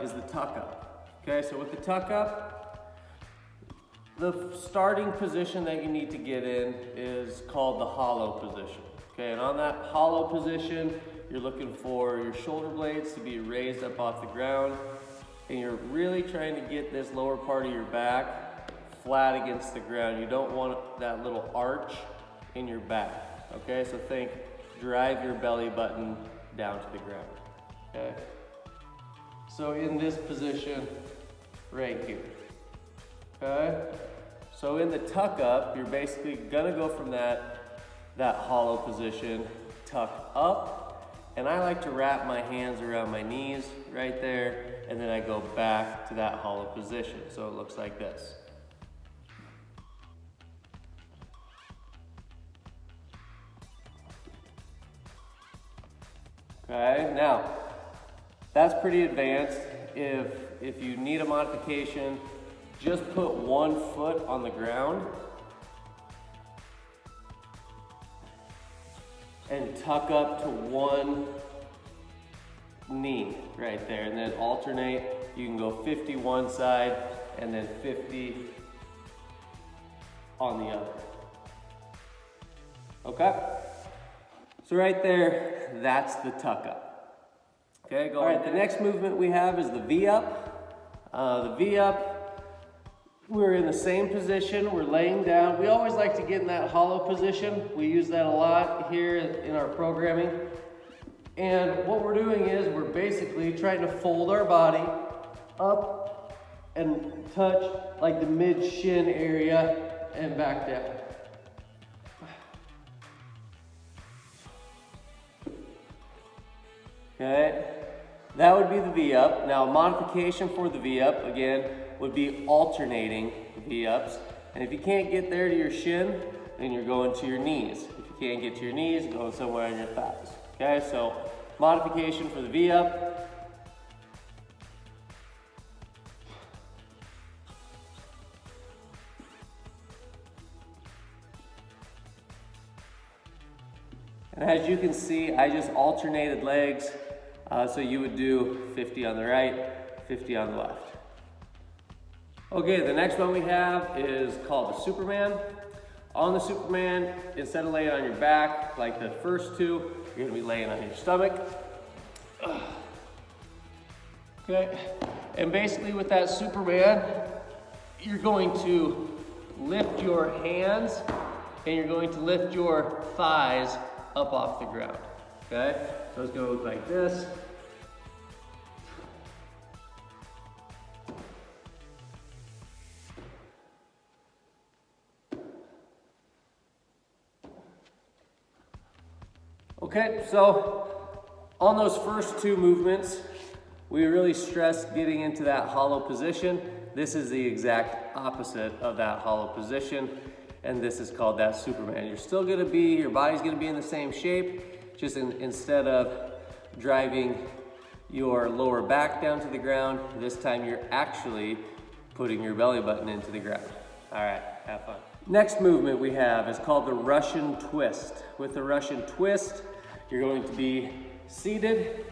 is the tuck up. Okay, so with the tuck up, the starting position that you need to get in is called the hollow position. Okay, and on that hollow position, you're looking for your shoulder blades to be raised up off the ground, and you're really trying to get this lower part of your back flat against the ground. You don't want that little arch in your back. Okay, so think, drive your belly button down to the ground. Okay, so in this position right here. Okay, so in the tuck up, you're basically gonna go from that hollow position, tuck up, and I like to wrap my hands around my knees right there, and then I go back to that hollow position. So it looks like this. Okay, now that's pretty advanced. If you need a modification, just put one foot on the ground and tuck up to one knee right there, and then alternate. You can go 50 one side and then 50 on the other. Okay, so right there, that's the tuck up. Okay, all right, the next movement we have is the V up. The V up, we're in the same position, we're laying down. We always like to get in that hollow position. We use that a lot here in our programming. And what we're doing is we're basically trying to fold our body up and touch like the mid-shin area and back down. Okay, that would be the V up. Now, a modification for the V up, again, would be alternating V ups. And if you can't get there to your shin, then you're going to your knees. If you can't get to your knees, going somewhere on your thighs. Okay, so modification for the V up. And as you can see, I just alternated legs. So you would do 50 on the right, 50 on the left. Okay, the next one we have is called the Superman. On the Superman, instead of laying on your back like the first two, you're gonna be laying on your stomach. Okay, and basically with that Superman, you're going to lift your hands and you're going to lift your thighs up off the ground. Okay, so it's gonna look like this. Okay, so on those first two movements, we really stress getting into that hollow position. This is the exact opposite of that hollow position, and this is called that Superman. You're still gonna be, your body's gonna be in the same shape, just instead of driving your lower back down to the ground, this time you're actually putting your belly button into the ground. All right, have fun. Next movement we have is called the Russian twist. With the Russian twist, you're going to be seated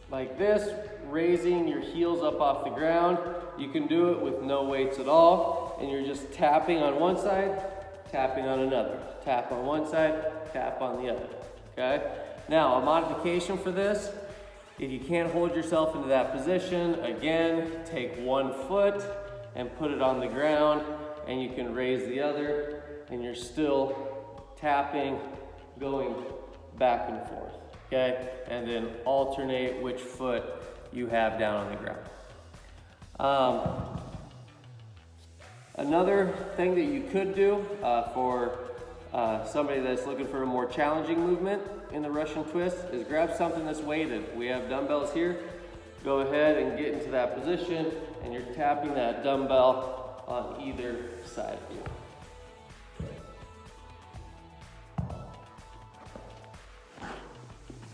like this, raising your heels up off the ground. You can do it with no weights at all, and you're just tapping on one side, tapping on another. Tap on one side, tap on the other, okay? Now, a modification for this, if you can't hold yourself into that position, again, take one foot and put it on the ground, and you can raise the other, and you're still tapping, going back and forth, okay? And then alternate which foot you have down on the ground. Another thing that you could do for somebody that's looking for a more challenging movement in the Russian twist is grab something that's weighted. We have dumbbells here. Go ahead and get into that position, and you're tapping that dumbbell on either side of you.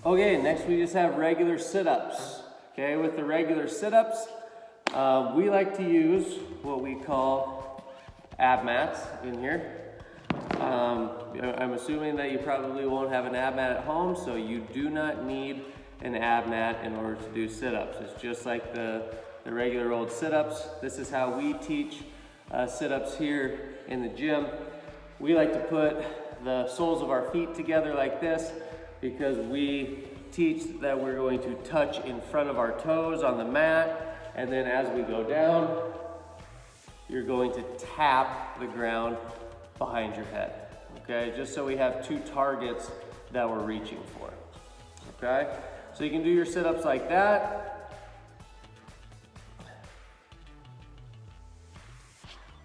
Okay, next we just have regular sit-ups. Okay, with the regular sit-ups, we like to use what we call ab mats in here. I'm assuming that you probably won't have an ab mat at home, so you do not need an ab mat in order to do sit-ups. It's just like the regular old sit-ups. This is how we teach sit-ups here in the gym. We like to put the soles of our feet together like this because we teach that we're going to touch in front of our toes on the mat, and then as we go down, you're going to tap the ground behind your head, okay? Just so we have two targets that we're reaching for, okay? So you can do your sit-ups like that.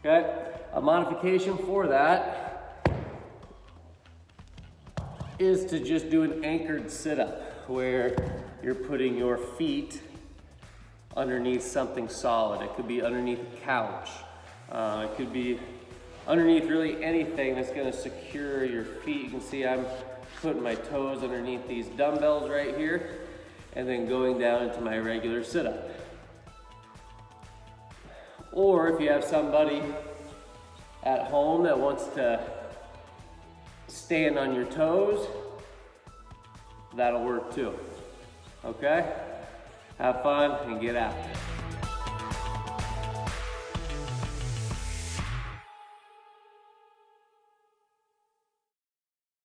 Okay, a modification for that is to just do an anchored sit-up where you're putting your feet underneath something solid. It could be underneath a couch. It could be underneath really anything that's gonna secure your feet. You can see I'm putting my toes underneath these dumbbells right here and then going down into my regular sit-up. Or if you have somebody at home that wants to stand on your toes, that'll work too. Okay? Have fun and get after it.